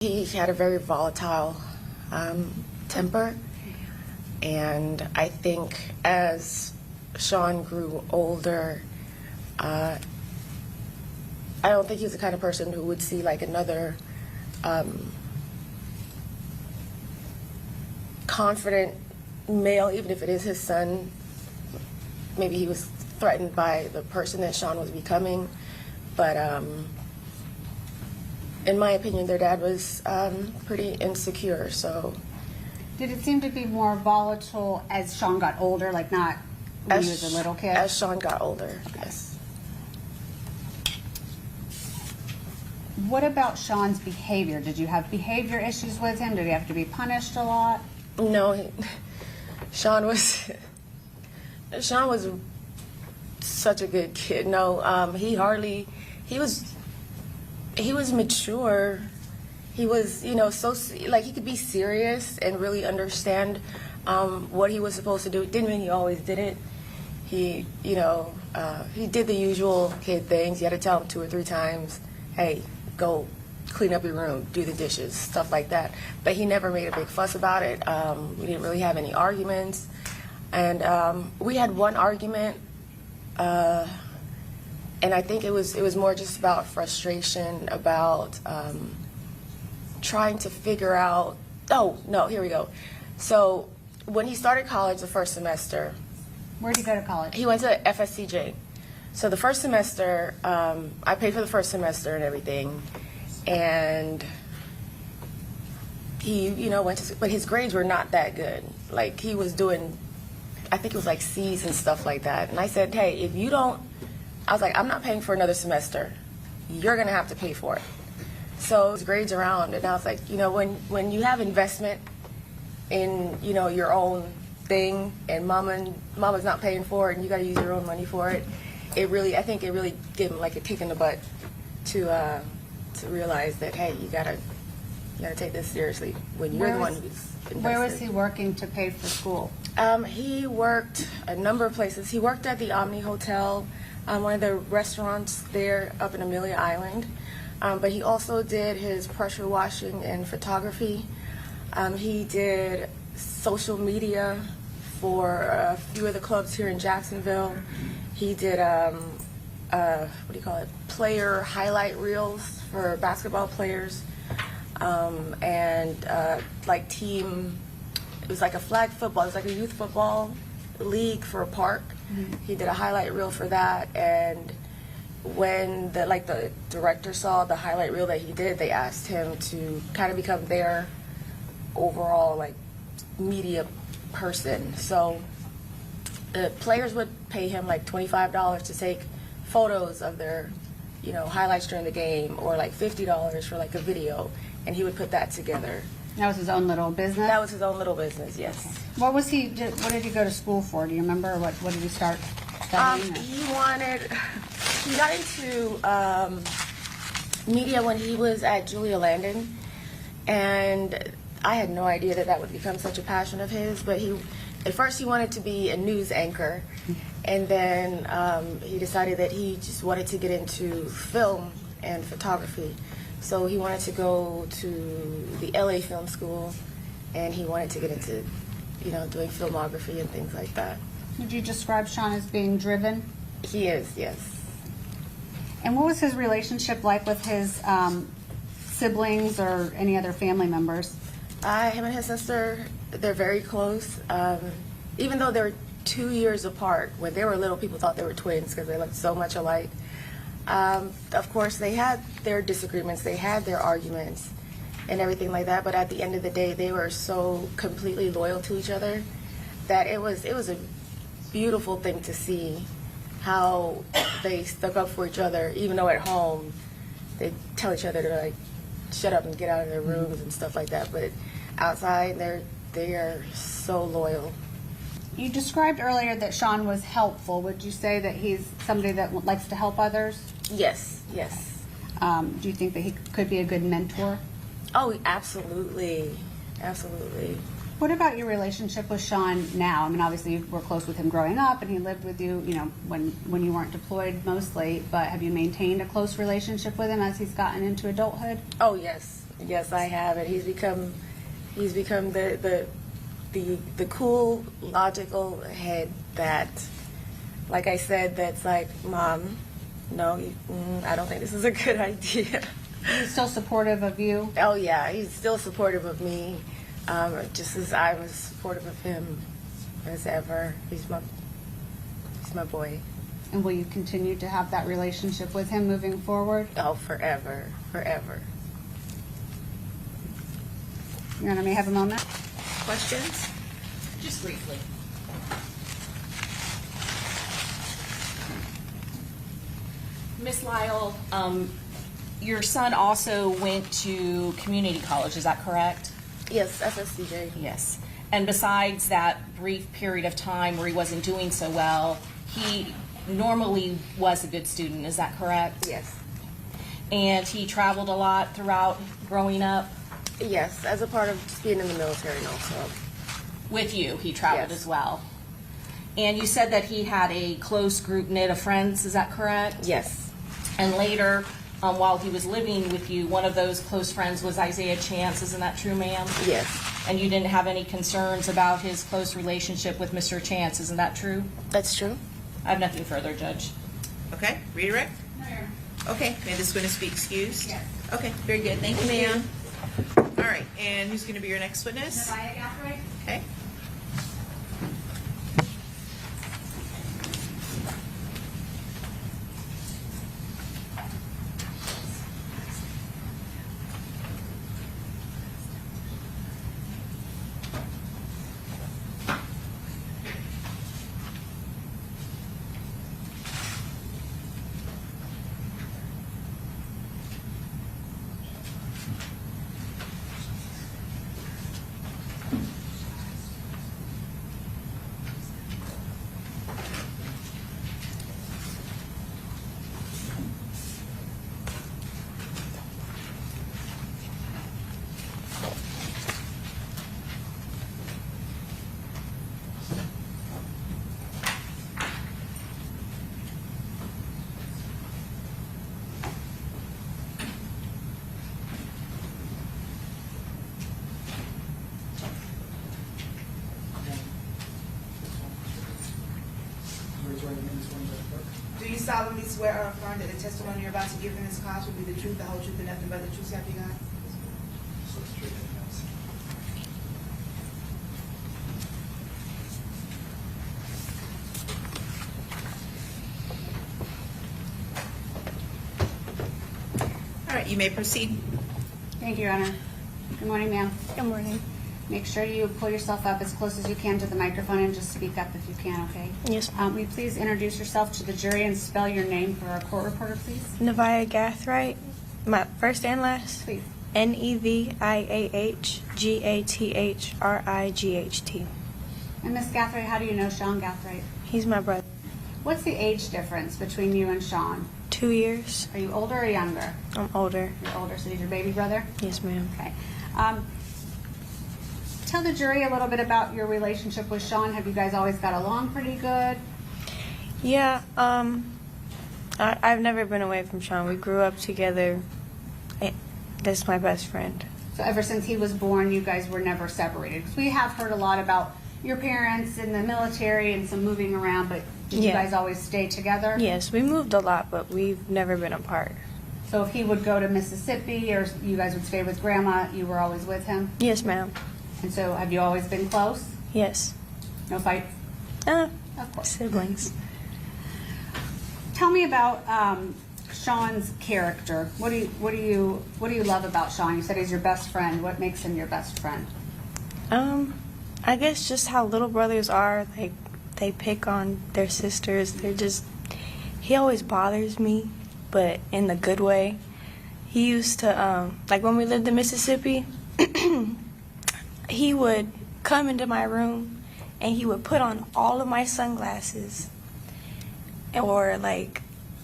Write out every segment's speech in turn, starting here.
He had a very volatile temper, and I think as Sean grew older, I don't think he was the kind of person who would see like another confident male, even if it is his son. Maybe he was threatened by the person that Sean was becoming, but in my opinion, their dad was pretty insecure. So, did it seem to be more volatile as Sean got older, like not when he was a little kid? As Sean got older, yes. What about Sean's behavior? Did you have behavior issues with him? Did he have to be punished a lot? No, Sean was such a good kid. No, he was mature. He was, so like he could be serious and really understand what he was supposed to do. Didn't mean he always did it. He, he did the usual kid things. You had to tell him 2 or 3 times, hey, go clean up your room, do the dishes, stuff like that. But he never made a big fuss about it. We didn't really have any arguments. And we had one argument, and I think it was more just about frustration, about trying to figure out, oh, no, here we go. So when he started college the first semester. Where did he go to college? He went to FSCJ. So the first semester, I paid for the first semester and everything, and he, went to, but his grades were not that good. Like he was doing, I think it was like C's and stuff like that. And I said, hey, if you don't, I was like, I'm not paying for another semester. You're gonna have to pay for it. So his grades around, and I was like, when you have investment in, your own thing, and mama's not paying for it, and you gotta use your own money for it, I think it really gave him like a kick in the butt to realize that, hey, you gotta take this seriously when you're the one who's invested. Where was he working to pay for school? He worked a number of places. He worked at the Omni Hotel, one of the restaurants there up in Amelia Island. But he also did his pressure washing and photography. He did social media for a few of the clubs here in Jacksonville. He did, player highlight reels for basketball players. Like team, it was like a flag football, it was like a youth football league for a park. Mm-hmm. He did a highlight reel for that, and when the director saw the highlight reel that he did, they asked him to kind of become their overall like media person. So the players would pay him like $25 to take photos of their highlights during the game, or like $50 for like a video, and he would put that together. That was his own little business? That was his own little business, yes. What did he go to school for? Do you remember? What did he start studying? He got into media when he was at Julia Landon, and I had no idea that would become such a passion of his, but at first he wanted to be a news anchor, and then he decided that he just wanted to get into film and photography. So he wanted to go to the LA Film School, and he wanted to get into, doing filmography and things like that. Would you describe Sean as being driven? He is, yes. And what was his relationship like with his siblings or any other family members? Him and his sister, they're very close. Even though they were 2 years apart, when they were little, people thought they were twins because they looked so much alike. Of course, they had their disagreements, they had their arguments and everything like that, but at the end of the day, they were so completely loyal to each other that it was a beautiful thing to see how they stuck up for each other, even though at home they tell each other to like shut up and get out of their rooms and stuff like that, but outside they are so loyal. You described earlier that Sean was helpful. Would you say that he's somebody that likes to help others? Yes. Do you think that he could be a good mentor? Oh, absolutely. What about your relationship with Sean now? I mean, obviously you were close with him growing up, and he lived with you, when you weren't deployed mostly, but have you maintained a close relationship with him as he's gotten into adulthood? Oh, yes. Yes, I have, and he's become the cool, logical head that, like I said, that's like, Mom, no, I don't think this is a good idea. He's still supportive of you? Oh yeah, he's still supportive of me, just as I was supportive of him as ever. He's my boy. And will you continue to have that relationship with him moving forward? Oh, forever, forever. Your Honor, may I have a moment? Questions? Just briefly. Miss Lyle, your son also went to community college, is that correct? Yes, FSCJ. Yes. And besides that brief period of time where he wasn't doing so well, he normally was a good student, is that correct? Yes. And he traveled a lot throughout growing up? Yes, as a part of just being in the military and also. With you, he traveled Yes. as well. And you said that he had a close group knit of friends, is that correct? Yes. And later, while he was living with you, one of those close friends was Isaiah Chance, isn't that true, ma'am? Yes. And you didn't have any concerns about his close relationship with Mr. Chance, isn't that true? That's true. I have nothing further, Judge. Okay, redirect? No, Your Honor. Okay, may this witness be excused? Yes. Okay, very good, thank you, ma'am. All right, and who's going to be your next witness? Sean Gathright? Okay. Do you solemnly swear or affirm that the testimony you're about to give in this class will be the truth, the whole truth, and nothing but the truth, so help you God? All right, you may proceed. Thank you, Your Honor. Good morning, ma'am. Good morning. Make sure you pull yourself up as close as you can to the microphone and just speak up if you can, okay? Yes. Will you please introduce yourself to the jury and spell your name for our court reporter, please? Nevaeh Gathright, my first and last. Please. Nevaehgathright. And Ms. Gathright, how do you know Sean Gathright? He's my brother. What's the age difference between you and Sean? 2 years. Are you older or younger? I'm older. You're older, so he's your baby brother? Yes, ma'am. Okay. Tell the jury a little bit about your relationship with Sean. Have you guys always got along pretty good? Yeah, I've never been away from Sean. We grew up together. That's my best friend. So ever since he was born, you guys were never separated? 'Cause we have heard a lot about your parents in the military and some moving around, but did you Yeah. guys always stay together? Yes, we moved a lot, but we've never been apart. So if he would go to Mississippi or you guys would stay with Grandma, you were always with him? Yes, ma'am. And so have you always been close? Yes. No fights? Of Of siblings. Tell me about Sean's character. What do you love about Sean? You said he's your best friend. What makes him your best friend? I guess just how little brothers are. Like, they pick on their sisters. He always bothers me, but in the good way. He used to, like when we lived in Mississippi, he would come into my room and he would put on all of my sunglasses. Or like,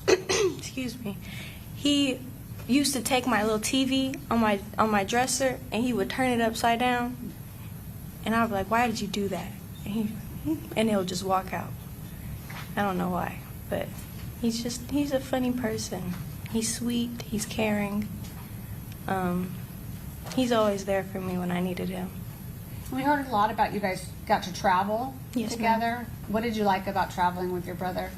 excuse me, he used to take my little TV on my dresser and he would turn it upside down. And I'd be like, why did you do that? And he'll just walk out. I don't know why, but he's a funny person. He's sweet, he's caring. He's always there for me when I needed him. We heard a lot about you guys got to travel Yes, together. What did you like about traveling with your brother?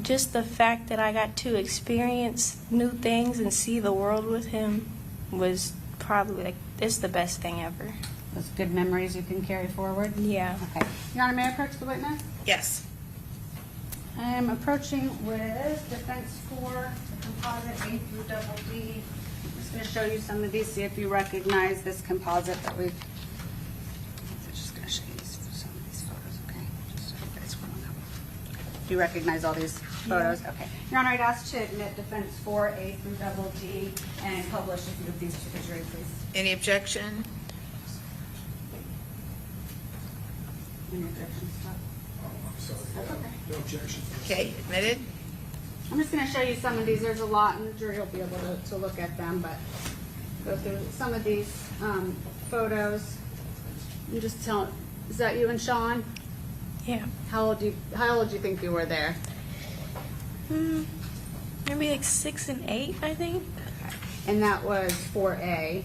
Just the fact that I got to experience new things and see the world with him was probably like, it's the best thing ever. Those good memories you can carry forward? Yeah. Okay. Your Honor, may I approach the witness? Yes. I am approaching with defense 4, the composite A through double D. I'm just going to show you some of these, see if you recognize this composite that we've. I'm just going to show you some of these photos, okay? Just so you guys will know. Do you recognize all these photos? Okay. Your Honor, I'd ask to admit defense 4, A through double D, and publish a few of these to the jury, please. Any objection? Any objections? That's okay. No objection. Okay, admitted. I'm just going to show you some of these. There's a lot, and the jury will be able to look at them, but go through some of these photos. And just tell, is that you and Sean? Yeah. How old do you think you were there? Maybe like 6 and 8, I think. And that was 4A.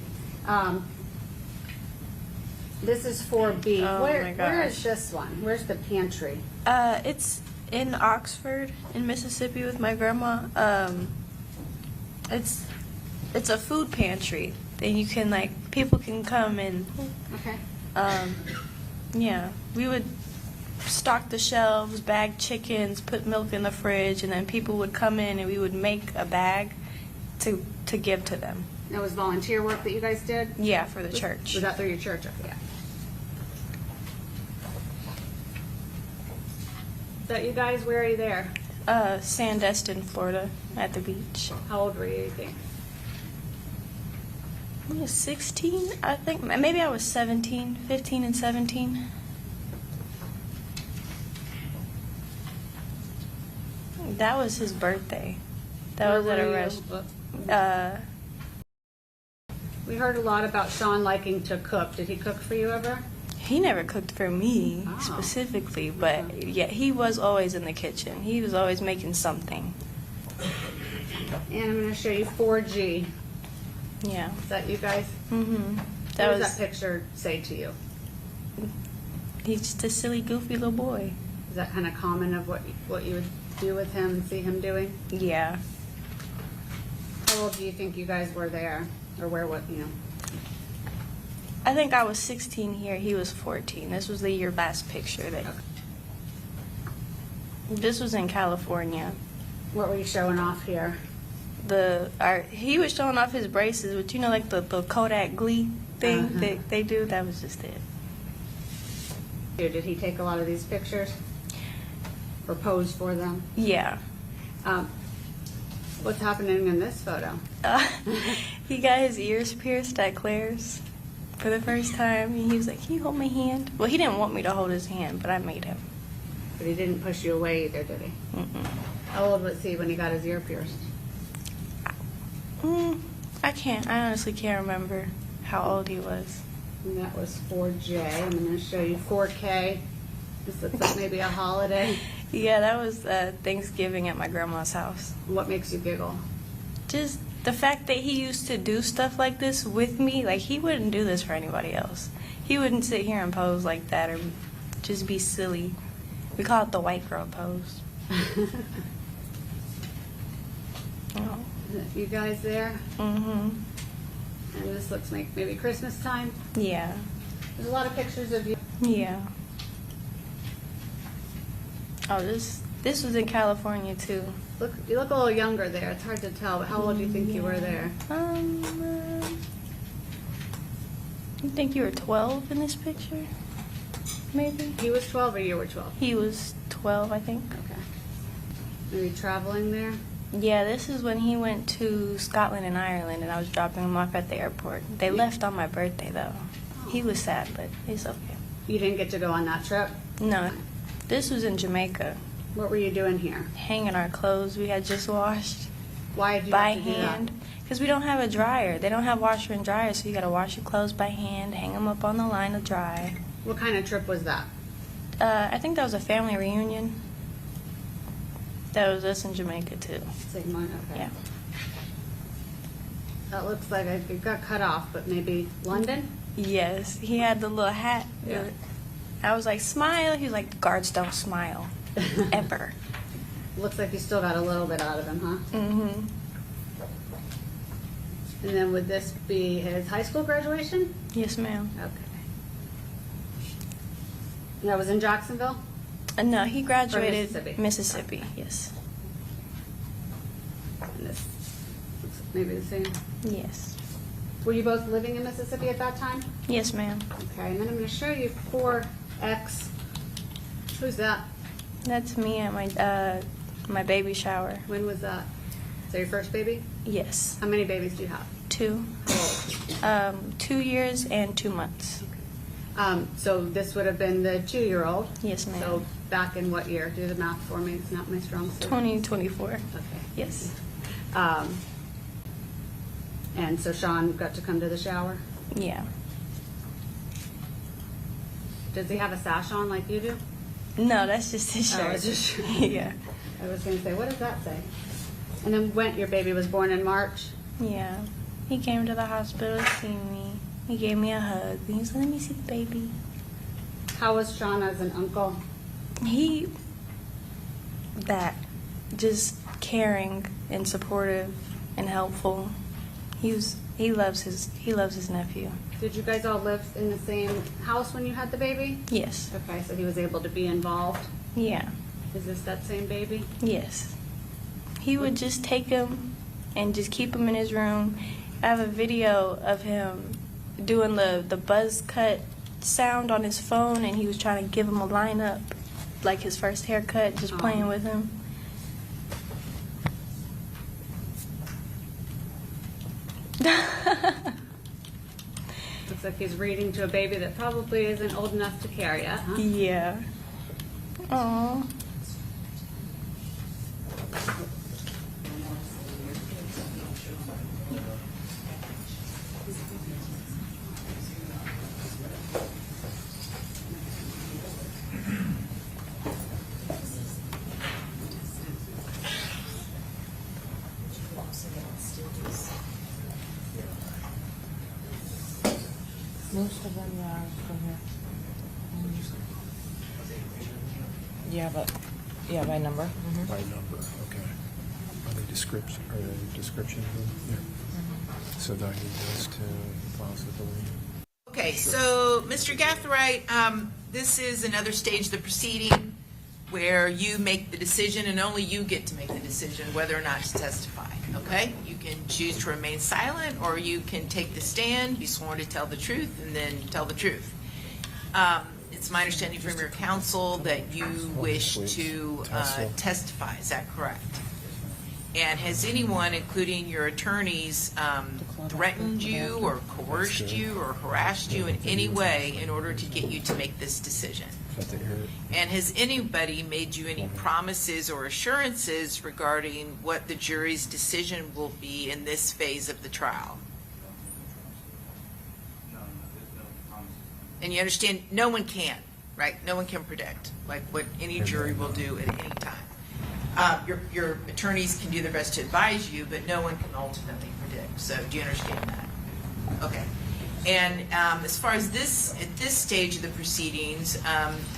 This is 4B. Oh, where my where gosh. is this one? Where's the pantry? It's in Oxford, in Mississippi, with my grandma. It's a food pantry. And you can people can come and Okay. yeah, we would stock the shelves, bag chickens, put milk in the fridge, and then people would come in and we would make a bag to give to them. That was volunteer work that you guys did? Yeah, for the church. Was that through your church? Yeah. Is that you guys? Where are you there? Sandestin, Florida, at the beach. How old were you, you think? I was 16, I think. Maybe I was 17, 15 and 17. That was his birthday. That Where was at were a you? restaurant. We heard a lot about Sean liking to cook. Did he cook for you ever? He never cooked for me Oh. specifically, but yeah, he was always in the kitchen. He was always making something. And I'm going to show you 4G. Yeah. Is that you guys? Mhm. What That does was. that picture say to you? He's just a silly, goofy little boy. Is that kind of common of what you would do with him and see him doing? Yeah. How old do you think you guys were there? Or where, what, you know? I think I was 16 here. He was 14. This was the year last picture. This was in California. What were you showing off here? He was showing off his braces, but like the Kodak Glee thing Uh-huh. that they do. That was just it. Did he take a lot of these pictures? Or pose for them? Yeah. What's happening in this photo? He got his ears pierced at Claire's for the first time. And he was like, "Can you hold my hand?" Well, he didn't want me to hold his hand, but I made him. But he didn't push you away either, did he? Mm-mm. How old was he when he got his ear pierced? I honestly can't remember how old he was. And that was 4J. I'm going to show you 4K. This looks like maybe a holiday. Yeah, that was Thanksgiving at my grandma's house. What makes you giggle? Just the fact that he used to do stuff like this with me, he wouldn't do this for anybody else. He wouldn't sit here and pose like that or just be silly. We call it the white girl pose. Oh. You guys there? Mm-hmm. And this looks like maybe Christmas time. Yeah. There's a lot of pictures of you. Yeah. Oh, this was in California too. You look a little younger there. It's hard to tell, but how old do you think you were there? You think you were 12 in this picture? Maybe. He was 12 or you were 12? He was 12, I think. Okay. Were you traveling there? Yeah, this is when he went to Scotland and Ireland, and I was dropping him off at the airport. They left on my birthday, though. He was sad, but it's okay. You didn't get to go on that trip? No, this was in Jamaica, What were you doing here? hanging our clothes we had just washed Why did you by have to do that? hand. Because we don't have a dryer. They don't have washer and dryer, so you got to wash your clothes by hand, hang them up on the line to dry. What kind of trip was that? I think that was a family reunion. That was us in Jamaica, too. Same one? Okay. Yeah. That looks like it got cut off, but maybe London? Yes, he had the little hat. Yeah. I was like, smile. He was like, the guards don't smile. Ever. Looks like you still got a little bit out of him, huh? Mm-hmm. And then would this be his high school graduation? Yes, ma'am. Okay. That was in Jacksonville? No, he graduated Mississippi. Mississippi, yes. And this looks maybe the same. Yes. Were you both living in Mississippi at that time? Yes, ma'am. Okay, and then I'm going to show you 4X. Who's that? That's me at my baby shower. When was that? Is that your first baby? Yes. How many babies do you have? 2. 2 years and 2 months. So this would have been the 2-year-old. Yes, ma'am. So back in what year? Do the math for me. It's not my strong suit. 2024. Okay. Yes. And so Sean got to come to the shower. Yeah. Does he have a sash on like you do? No, that's just his Oh, shirt. it's just- Yeah. I was going to say, what does that say? And then your baby was born in March. Yeah. He came to the hospital to see me. He gave me a hug. He was like, let me see the baby. How was Sean as an uncle? Just caring and supportive and helpful. He loves his nephew. Did you guys all live in the same house when you had the baby? Yes. Okay, so he was able to be involved. Yeah. Is this that same baby? Yes. He would just take him and just keep him in his room. I have a video of him doing the buzz cut sound on his phone, and he was trying to give him a lineup, like his first haircut, just playing with him. Looks like he's reading to a baby that probably isn't old enough to carry yet, huh? Yeah. Aww. Most of them are from here. Yeah, by number. Mm-hmm. By number, okay. Are they description? Yeah. So do I need this to possibly? Okay, so Mr. Gathright, this is another stage of the proceeding where you make the decision and only you get to make the decision whether or not to testify, okay? You can choose to remain silent or you can take the stand, be sworn to tell the truth, and then tell the truth. It's my understanding from your counsel that you wish to testify, is that correct? And has anyone, including your attorneys, threatened you or coerced you or harassed you in any way in order to get you to make this decision? And has anybody made you any promises or assurances regarding what the jury's decision will be in this phase of the trial? And you understand, no one can, right? No one can predict, like what any jury will do at any time. Your attorneys can do their best to advise you, but no one can ultimately predict. So do you understand that? Okay. And as far as at this stage of the proceedings,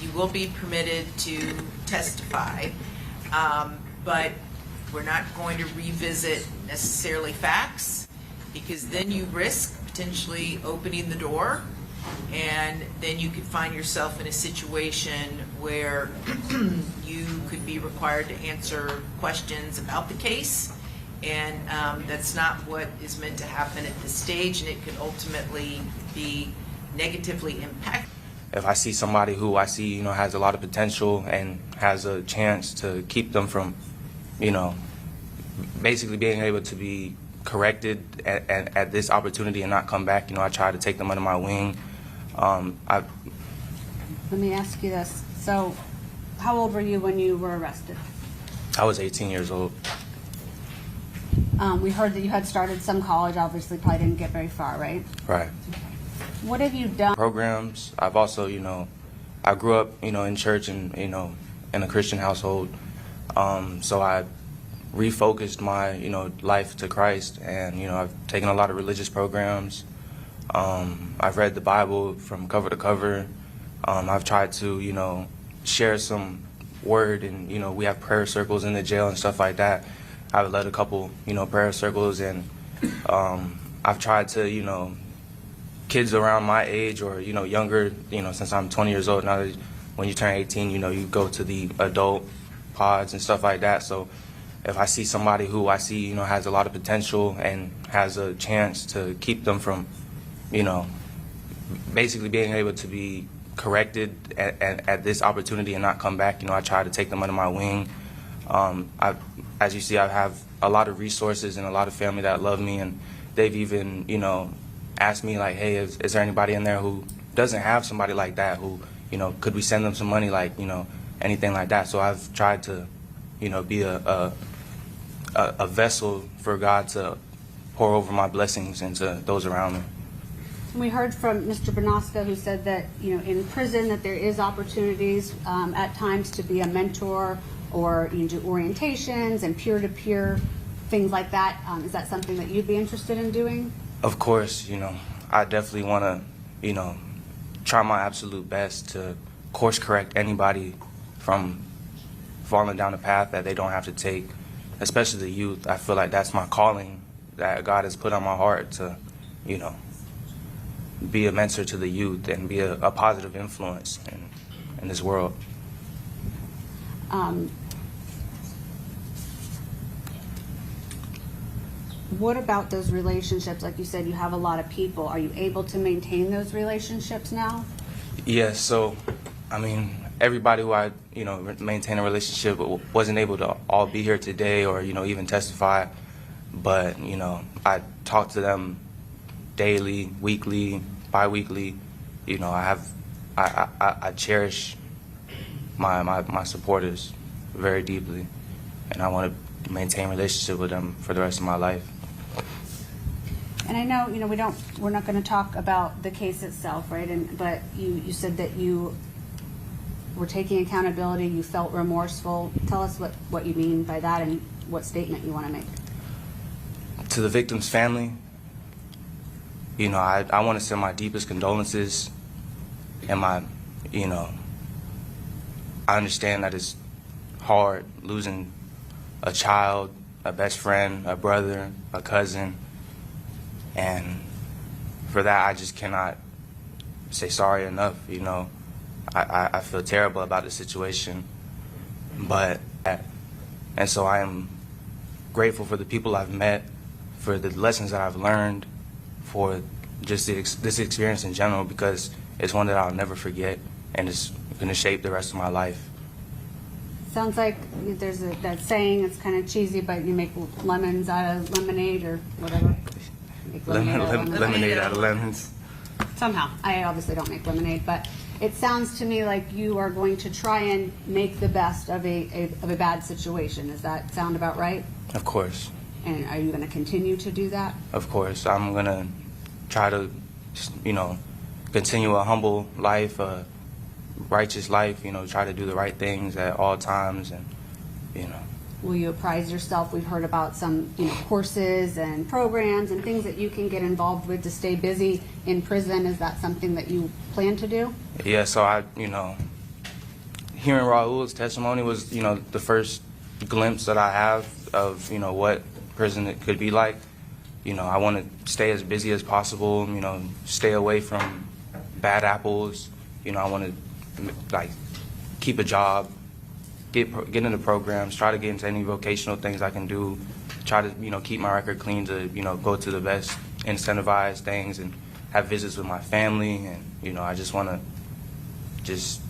you will be permitted to testify, but we're not going to revisit necessarily facts, because then you risk potentially opening the door, and then you could find yourself in a situation where you could be required to answer questions about the case, and that's not what is meant to happen at this stage, and it could ultimately be negatively impacted. If I see somebody who I see, has a lot of potential and has a chance to keep them from, basically being able to be corrected at this opportunity and not come back, I try to take them under my wing. Let me ask you this. So, how old were you when you were arrested? I was 18 years old. We heard that you had started some college, obviously probably didn't get very far, right? Right. What have you done? Programs. I've also, I grew up, in church and, in a Christian household. So I refocused my, life to Christ. And, I've taken a lot of religious programs. I've read the Bible from cover to cover. I've tried to, share some word, and, we have prayer circles in the jail and stuff like that. I've led a couple, prayer circles, and I've tried to, kids around my age or, younger, since I'm 20 years old now, when you turn 18, you go to the adult pods and stuff like that. So if I see somebody who I see, has a lot of potential and has a chance to keep them from, basically being able to be corrected at this opportunity and not come back, I try to take them under my wing. As you see, I have a lot of resources and a lot of family that love me, and they've even, asked me like, hey, is there anybody in there who doesn't have somebody like that, who, could we send them some money, like, anything like that. So I've tried to, be a vessel for God to pour over my blessings into those around me. We heard from Mr. Benoska, who said that, in prison that there is opportunities at times to be a mentor, or you do orientations and peer-to-peer things like that. Is that something that you'd be interested in doing? Of course, I definitely want to, try my absolute best to course correct anybody from falling down a path that they don't have to take, especially the youth. I feel like that's my calling that God has put on my heart to, be a mentor to the youth and be a positive influence in this world. What about those relationships? Like you said, you have a lot of people. Are you able to maintain those relationships now? Yes, so, everybody who I, maintain a relationship with wasn't able to all be here today or, even testify. But, I talk to them daily, weekly, bi-weekly. I cherish my supporters very deeply, and I want to maintain a relationship with them for the rest of my life. And I know, we're not going to talk about the case itself, right? But you said that you were taking accountability, you felt remorseful. Tell us what you mean by that and what statement you want to make. To the victim's family, I want to send my deepest condolences, and I understand that it's hard losing a child, a best friend, a brother, a cousin, and for that I just cannot say sorry enough. I feel terrible about the situation, and so I am grateful for the people I've met, for the lessons that I've learned, for just this experience in general, because it's one that I'll never forget, and it's going to shape the rest of my life. Sounds like there's that saying, it's kind of cheesy, but you make lemons out of lemonade or whatever. Make Lemonade out of lemons. Somehow. I obviously don't make lemonade, but it sounds to me like you are going to try and make the best of a bad situation. Does that sound about right? Of course. And are you going to continue to do that? Of course. I'm going to try to, continue a humble life, a righteous life, try to do the right things at all times, and, Will you apprise yourself? We've heard about some, courses and programs and things that you can get involved with to stay busy in prison. Is that something that you plan to do? Yeah, so hearing Raul's testimony was, the first glimpse that I have of, what prison it could be like. I want to stay as busy as possible, stay away from bad apples. I want to, keep a job, get into programs, try to get into any vocational things I can do, try to, keep my record clean to, go to the best incentivized things and have visits with my family. And, I just want to just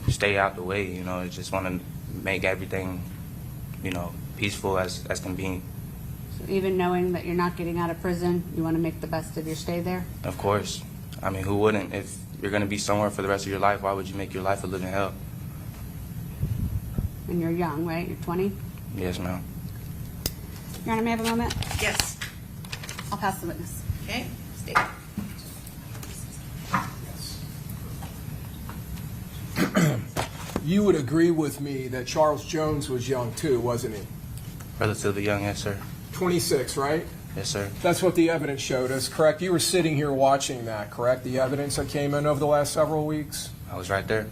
stay out the way, I just want to make everything, peaceful as can be. So even knowing that you're not getting out of prison, you want to make the best of your stay there? Of course. Who wouldn't? If you're going to be somewhere for the rest of your life, why would you make your life a living hell? And you're young, right? You're 20? Yes, ma'am. Your Honor, may I have a moment? Yes. I'll pass the witness. Okay. State. You would agree with me that Charles Jones was young too, wasn't he? Relatively young, yes, sir. 26, right? Yes, sir. That's what the evidence showed us, correct? You were sitting here watching that, correct? The evidence that came in over the last several weeks? I was right there.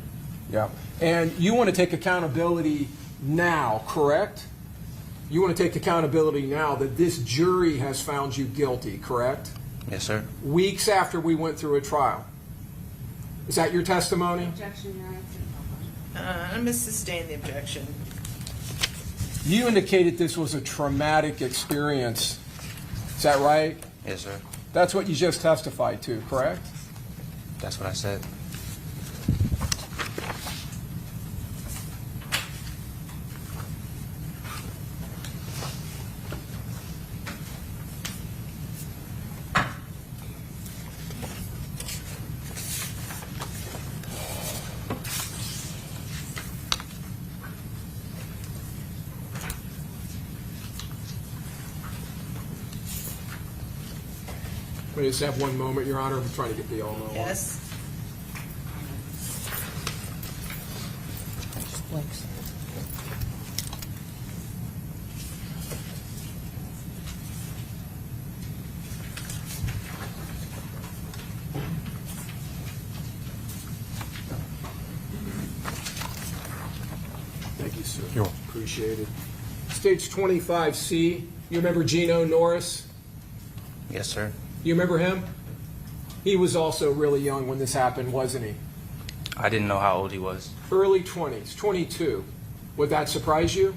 Yeah. And you want to take accountability now, correct? You want to take accountability now that this jury has found you guilty, correct? Yes, sir. Weeks after we went through a trial. Is that your testimony? Objection, Your Honor. I'm going to sustain the objection. You indicated this was a traumatic experience. Is that right? Yes, sir. That's what you just testified to, correct? That's what I said. We just have one moment, Your Honor. I'm trying to get the all-know one. Yes. Thank you, sir. You're welcome. Appreciate it. Stage 25C, you remember Gino Norris? Yes, sir. You remember him? He was also really young when this happened, wasn't he? I didn't know how old he was. Early 20s, 22. Would that surprise you?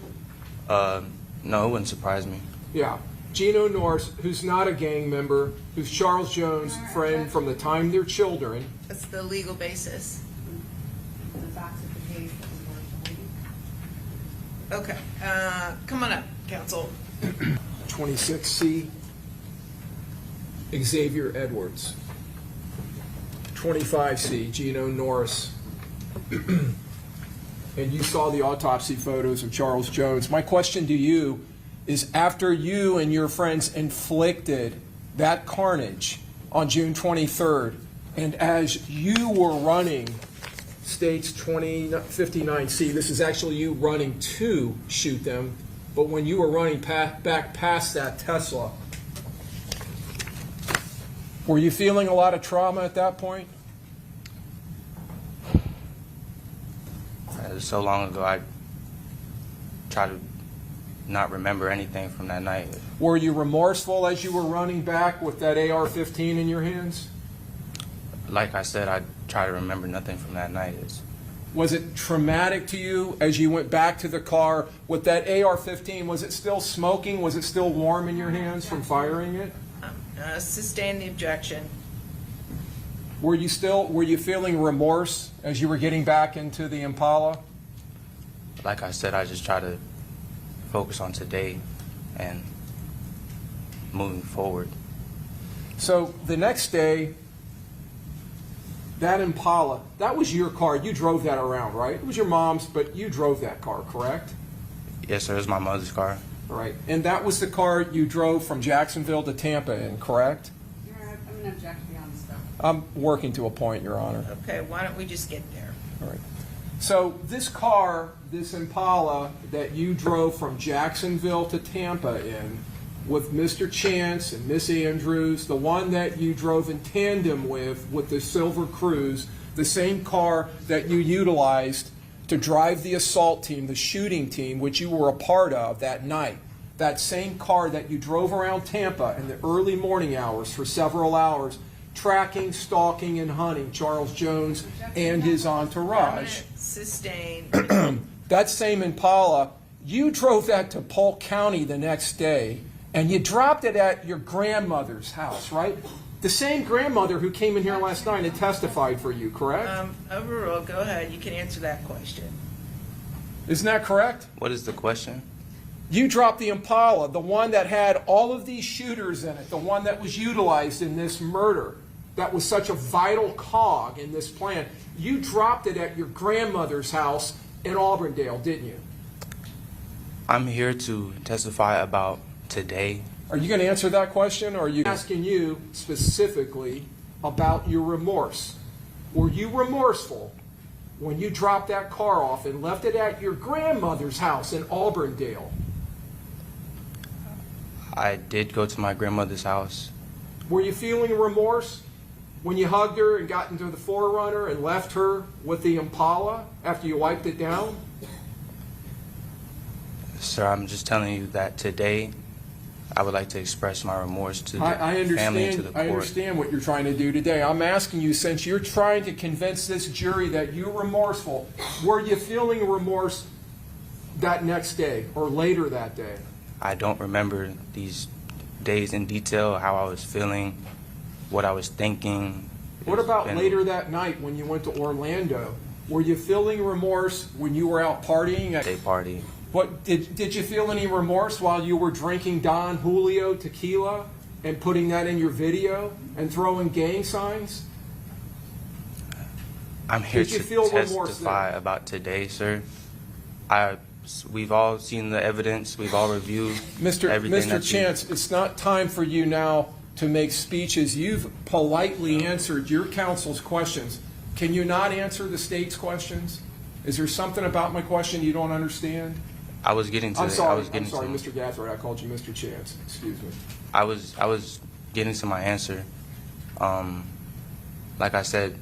No, it wouldn't surprise me. Yeah. Gino Norris, who's not a gang member, who's Charles Jones' friend from the time they're children. That's the legal basis. The facts of the case that we were told. Okay. Come on up, counsel. 26C, Xavier Edwards. 25C, Gino Norris. And you saw the autopsy photos of Charles Jones. My question to you is, after you and your friends inflicted that carnage on June 23rd, and as you were running States 59C, this is actually you running to shoot them, but when you were running back past that Tesla, were you feeling a lot of trauma at that point? It was so long ago, I try to not remember anything from that night. Were you remorseful as you were running back with that AR-15 in your hands? Like I said, I try to remember nothing from that night. Was it traumatic to you as you went back to the car with that AR-15? Was it still smoking? Was it still warm in your hands from firing it? Sustain the objection. Were you feeling remorse as you were getting back into the Impala? Like I said, I just try to focus on today and moving forward. So the next day, that Impala, that was your car. You drove that around, right? It was your mom's, but you drove that car, correct? Yes, sir. It was my mother's car. All right. And that was the car you drove from Jacksonville to Tampa in, correct? Your Honor, I'm going to object beyond the scope. I'm working to a point, Your Honor. Okay, why don't we just get there? All right. So this car, this Impala that you drove from Jacksonville to Tampa in with Mr. Chance and Miss Andrews, the one that you drove in tandem with the Silver Cruise, the same car that you utilized to drive the assault team, the shooting team, which you were a part of that night. That same car that you drove around Tampa in the early morning hours for several hours, tracking, stalking, and hunting Charles Jones and his entourage. Permanent, sustain. That same Impala, you drove that to Polk County the next day, and you dropped it at your grandmother's house, right? The same grandmother who came in here last night and testified for you, correct? Overall, go ahead. You can answer that question. Isn't that correct? What is the question? You dropped the Impala, the one that had all of these shooters in it, the one that was utilized in this murder, that was such a vital cog in this plan. You dropped it at your grandmother's house in Auburndale, didn't you? I'm here to testify about today. Are you going to answer that question, or are you asking you specifically about your remorse? Were you remorseful when you dropped that car off and left it at your grandmother's house in Auburndale? I did go to my grandmother's house. Were you feeling remorse when you hugged her and got into the 4Runner and left her with the Impala after you wiped it down? Sir, I'm just telling you that today I would like to express my remorse to the I family and to understand. the I court. understand what you're trying to do today. I'm asking you, since you're trying to convince this jury that you're remorseful, were you feeling remorse that next day or later that day? I don't remember these days in detail, how I was feeling, what I was thinking. What about And later that night when you went to Orlando? Were you feeling remorse when you were out partying? Day party. What did you feel any remorse while you were drinking Don Julio tequila and putting that in your video and throwing gang signs? I'm here Did you to feel remorse testify then? about today, sir. We've all seen the evidence. We've all reviewed everything. Mr. Chance, it's not time for you now to make speeches. You've politely answered your counsel's questions. Can you not answer the state's questions? Is there something about my question you don't understand? I was getting to. I'm sorry, Mr. Mr. Gathright. I called you Mr. Chance. Excuse me. I was getting to my answer. Like I said,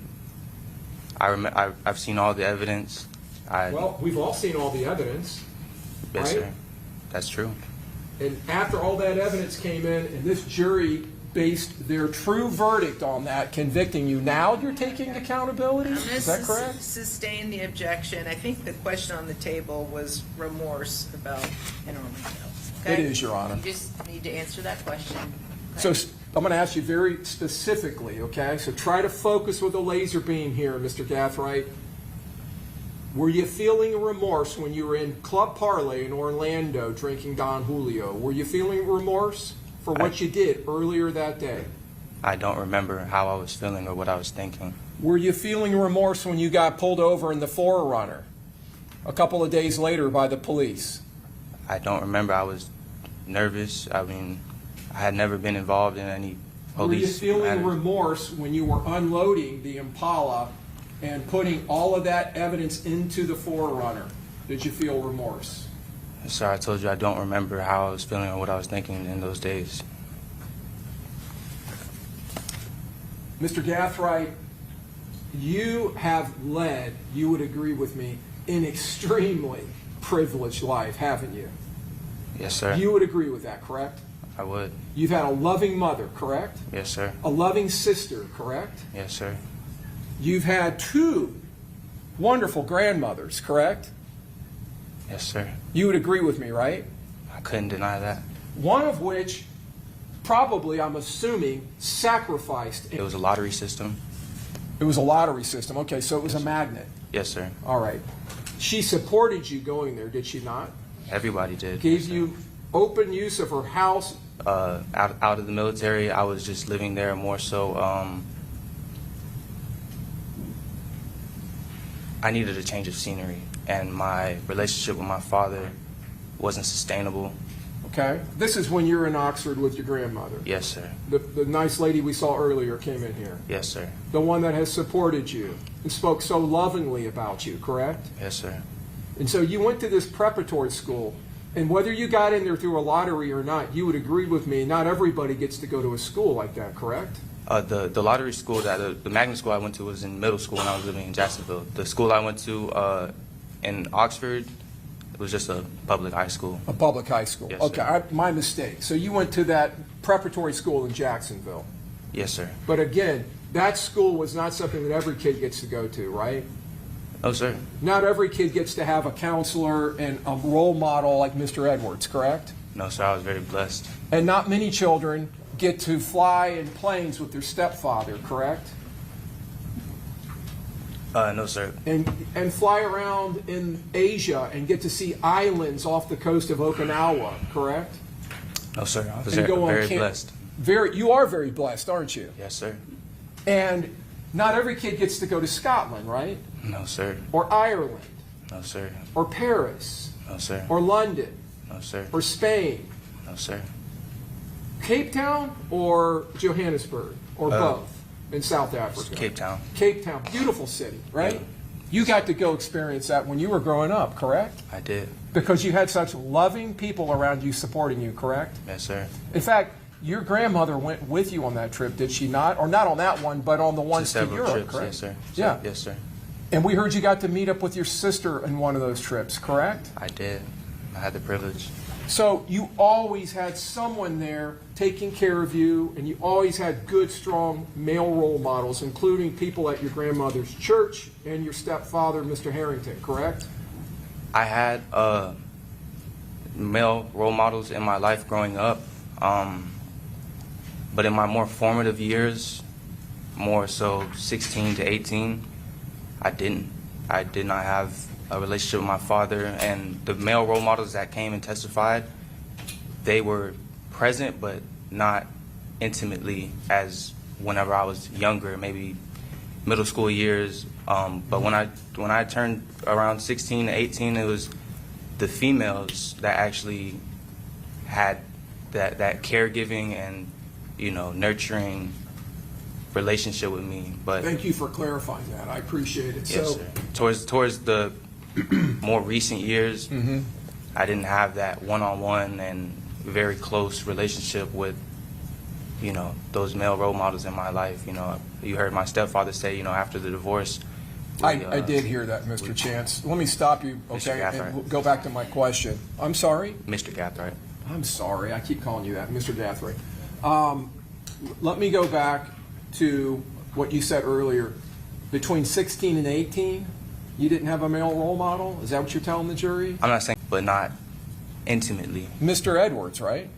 I've seen all the evidence. Well, we've all seen all the evidence, Yes, right? sir. That's true. And after all that evidence came in, and this jury based their true verdict on that, convicting you, now you're taking accountability? I'm gonna Is that correct? sustain the objection. I think the question on the table was remorse about in Orlando. It Okay? is, Your Honor. You just need to answer that question. So Okay? I'm going to ask you very specifically, okay? So try to focus with a laser beam here, Mr. Gathright. Were you feeling remorse when you were in Club Parlay in Orlando drinking Don Julio? Were you feeling remorse for what you did earlier that day? I don't remember how I was feeling or what I was thinking. Were you feeling remorse when you got pulled over in the 4Runner a couple of days later by the police? I don't remember. I was nervous. I mean, I had never been involved in any Were you police feeling matters. remorse when you were unloading the Impala and putting all of that evidence into the 4Runner? Did you feel remorse? Sir, I told you I don't remember how I was feeling or what I was thinking in those days. Mr. Gathright, you have led, you would agree with me, an extremely privileged life, haven't you? Yes, sir. You would agree with that, correct? I would. You've had a loving mother, correct? Yes, sir. A loving sister, correct? Yes, sir. You've had 2 wonderful grandmothers, correct? Yes, sir. You would agree with me, right? I couldn't deny that. One of which, probably, I'm assuming, sacrificed. It was a lottery system. It was a lottery system. Okay, so it was a magnet. Yes, sir. All right. She supported you going there, did she not? Everybody did. Gave Yes, sir. you open use of her house. Out of the military, I was just living there more so. I needed a change of scenery, and my relationship with my father wasn't sustainable. Okay? This is when you're in Oxford with your grandmother. Yes, sir. The nice lady we saw earlier came in here. Yes, sir. The one that has supported you and spoke so lovingly about you, correct? Yes, sir. And so you went to this preparatory school, and whether you got in there through a lottery or not, you would agree with me, not everybody gets to go to a school like that, correct? The lottery school, the magnet school I went to was in middle school when I was living in Jacksonville. The school I went to in Oxford, it was just a public high school. A public high school. Yes, Okay, sir. my mistake. So you went to that preparatory school in Jacksonville. Yes, sir. But again, that school was not something that every kid gets to go to, right? No, sir. Not every kid gets to have a counselor and a role model like Mr. Edwards, correct? No, sir. I was very blessed. And not many children get to fly in planes with their stepfather, correct? No, sir. And fly around in Asia and get to see islands off the coast of Okinawa, correct? No, sir. I was And go on very camp- blessed. You are very blessed, aren't you? Yes, sir. And not every kid gets to go to Scotland, right? No, sir. Or Ireland, No, sir. or Paris, No, sir. or London, No, sir. or Spain. No, sir. Cape Town or Johannesburg, or both in South Africa? Cape Town. Cape Town, beautiful city, right? Yeah. You got to go experience that when you were growing up, correct? I did. Because you had such loving people around you supporting you, correct? Yes, sir. In fact, your grandmother went with you on that trip, did she not? Or not on that one, but on the ones to Several Europe, trips, correct? yes, sir. Yeah. Yes, sir. And we heard you got to meet up with your sister in one of those trips, correct? I did. I had the privilege. So you always had someone there taking care of you, and you always had good, strong male role models, including people at your grandmother's church and your stepfather, Mr. Harrington, correct? I had male role models in my life growing up, but in my more formative years, more so 16 to 18, I didn't. I did not have a relationship with my father, and the male role models that came and testified, they were present but not intimately as whenever I was younger, maybe middle school years. But when I turned around 16 to 18, it was the females that actually had that caregiving and, you know, nurturing relationship with me. But Thank you for clarifying that. I appreciate it. yes, sir. Towards the more recent years, I didn't have that one-on-one and very close relationship with, you know, those male role models in my life. You know, you heard my stepfather say, you know, after the divorce. I did hear that, Mr. Chance. Let me stop you, Mr. okay, and Gathright. we'll go back to my question. I'm sorry? Mr. Gathright. I'm sorry. I keep calling you that, Mr. Gathright. Let me go back to what you said earlier. Between 16 and 18, you didn't have a male role model? Is that what you're telling the jury? I'm not saying, but not intimately. Mr. Edwards, right?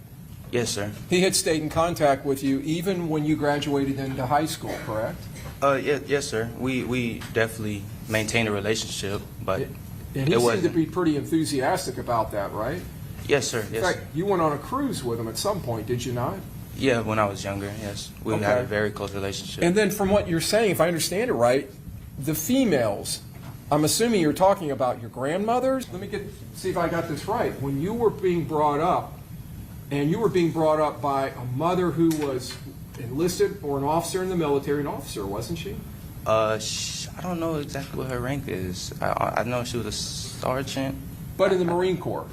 Yes, sir. He had stayed in contact with you even when you graduated into high school, correct? Yes, sir. We definitely maintained a relationship, but And he it seemed to wasn't. be pretty enthusiastic about that, right? Yes, sir. In Yes. fact, you went on a cruise with him at some point, did you not? Yeah, when I was younger, yes. We had Okay. a very close relationship. And then from what you're saying, if I understand it right, the females, I'm assuming you're talking about your grandmothers? Let me see if I got this right. When you were being brought up, and you were being brought up by a mother who was enlisted or an officer in the military, an officer, wasn't she? I don't know exactly what her rank is. I know she was a sergeant. But in the Marine Corps.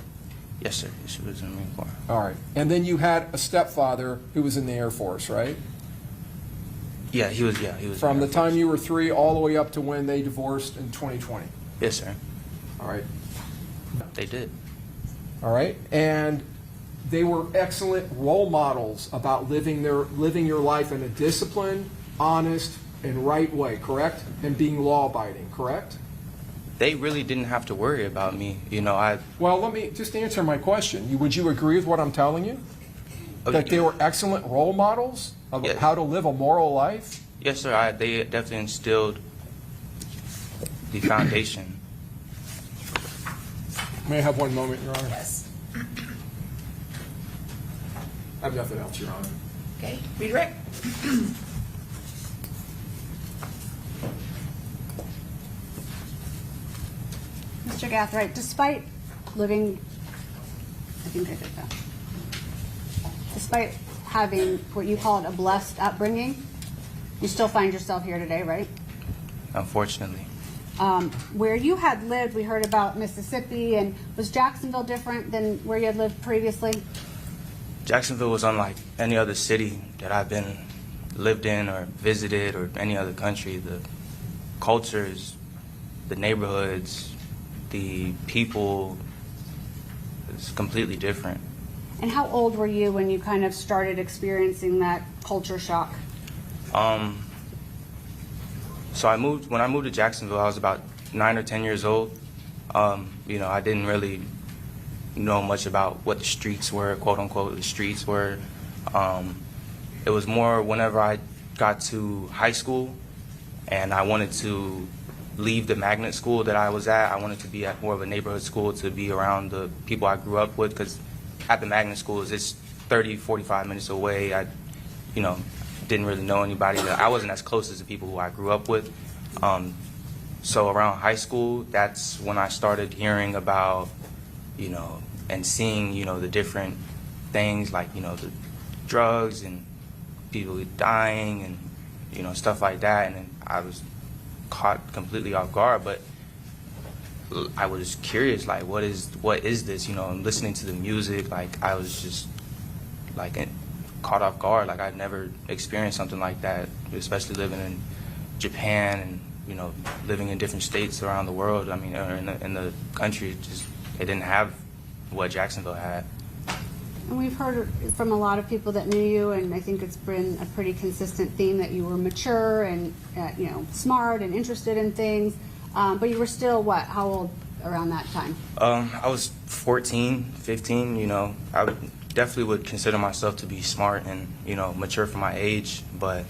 Yes, sir. She was in the Marine Corps. All right. And then you had a stepfather who was in the Air Force, right? Yeah, he was. Yeah, he was. From in the Air Force. time you were 3 all the way up to when they divorced in 2020. Yes, sir. All right. They did. All right. And they were excellent role models about living your life in a disciplined, honest, and right way, correct? And being law-abiding, correct? They really didn't have to worry about me. You know, Well, let me just answer my question. Would you agree with what I'm telling you? That they were excellent role models of Yeah. how to live a moral life? Yes, sir. They definitely instilled the foundation. May I have one moment, Your Honor? Yes. I have nothing else, Your Honor. Okay, redirect. Mr. Gathright, despite living, I think I did that. Despite having what you call it a blessed upbringing, you still find yourself here today, right? Unfortunately. Where you had lived, we heard about Mississippi, and was Jacksonville different than where you had lived previously? Jacksonville was unlike any other city that I've lived in or visited or any other country. The cultures, the neighborhoods, the people, it's completely different. And how old were you when you kind of started experiencing that culture shock? So when I moved to Jacksonville, I was about 9 or 10 years old. You know, I didn't really know much about what the streets were, quote unquote, the streets were. It was more whenever I got to high school and I wanted to leave the magnet school that I was at. I wanted to be at more of a neighborhood school to be around the people I grew up with, because at the magnet schools, it's 30, 45 minutes away. I, you know, didn't really know anybody. I wasn't as close as the people who I grew up with. So around high school, that's when I started hearing about, you know, and seeing, you know, the different things like, you know, the drugs and people dying and, you know, stuff like that. And then I was caught completely off guard. But I was curious, like, what is this? You know, and listening to the music, like, I was just like caught off guard. Like, I'd never experienced something like that, especially living in Japan and, you know, living in different states around the world. I mean, or in the country, it didn't have what Jacksonville had. And we've heard from a lot of people that knew you, and I think it's been a pretty consistent theme that you were mature and, you know, smart and interested in things. But you were still, what, how old around that time? I was 14, 15, you know. I definitely would consider myself to be smart and, you know, mature for my age, but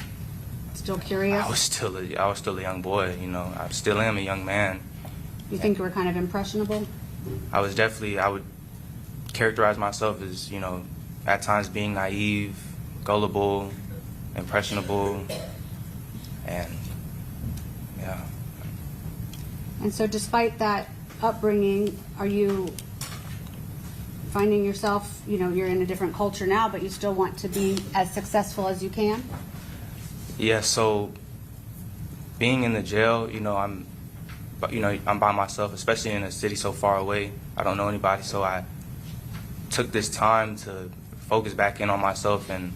Still curious? I was still a young boy, you know. I still am a young man. You think you were kind of impressionable? I would characterize myself as, you know, at times being naive, gullible, impressionable, and yeah. And so despite that upbringing, are you finding yourself, you know, you're in a different culture now, but you still want to be as successful as you can? Yeah, so being in the jail, you know, I'm by myself, especially in a city so far away. I don't know anybody, so I took this time to focus back in on myself and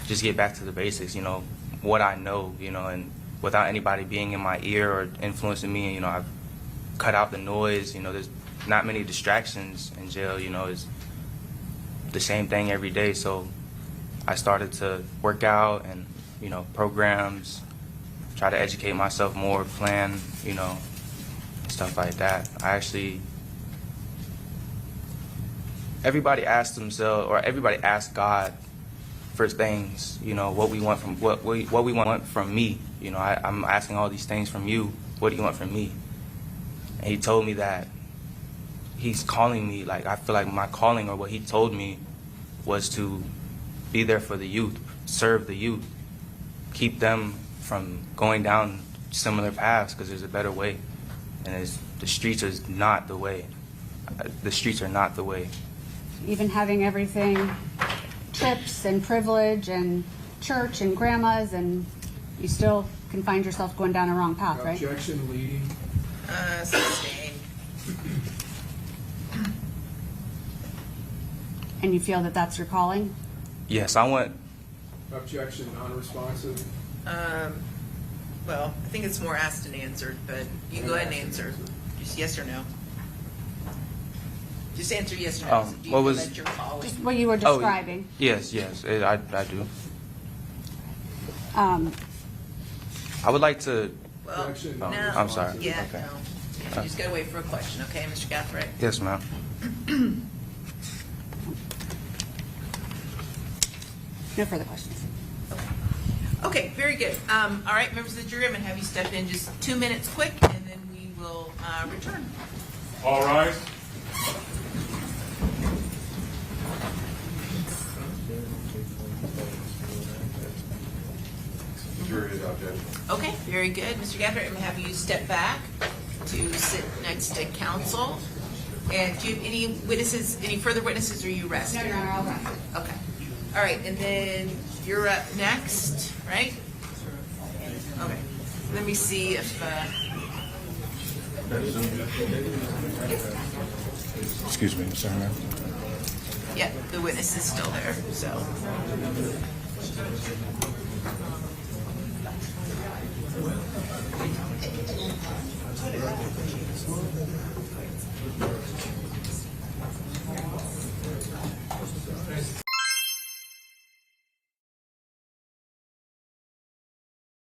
just get back to the basics, you know, what I know, you know, and without anybody being in my ear or influencing me, you know, I've cut out the noise, you know, there's not many distractions in jail, you know, it's the same thing every day, so I started to work out and, you know, programs, try to educate myself more, plan, you know, stuff like that. Everybody asks themselves, or everybody asks God for things, you know, what we want from me. You know, I'm asking all these things from you. What do you want from me? And he told me that he's calling me, like, I feel like my calling, or what he told me, was to be there for the youth, serve the youth, keep them from going down similar paths, because there's a better way. And the streets is not the way. The streets are not the way. Even having everything, trips and privilege and church and grandmas, and you still can find yourself going down a wrong path, right? Objection leading. Sustained. And you feel that that's your calling? Yes, I want. Objection non-responsive. Well, I think it's more asked and answered, but you can go ahead and answer. Just yes or no. Just answer yes or no. Do you what feel was- that you're calling? Just what you were describing. Yes, I do. I would like to. Well, Objection no. I'm sorry. Yeah, Okay. no. Yeah, you just gotta wait for a question, okay, Mr. Gathright? Yes, ma'am. No further questions. Okay, very good. All right, members of the jury, I'm gonna have you step in just 2 minutes quick, and then we will return. All rise. Jury is objection. Okay, very good. Mr. Gathright, I'm gonna have you step back to sit next to counsel. And do you have any witnesses, any further witnesses, or are you resting? No, Your Honor, I'll rest. Okay. All right, and then you're up next, right? Okay. Let me see if, Excuse me, Mr. Herman. yeah, the witness is still there, so.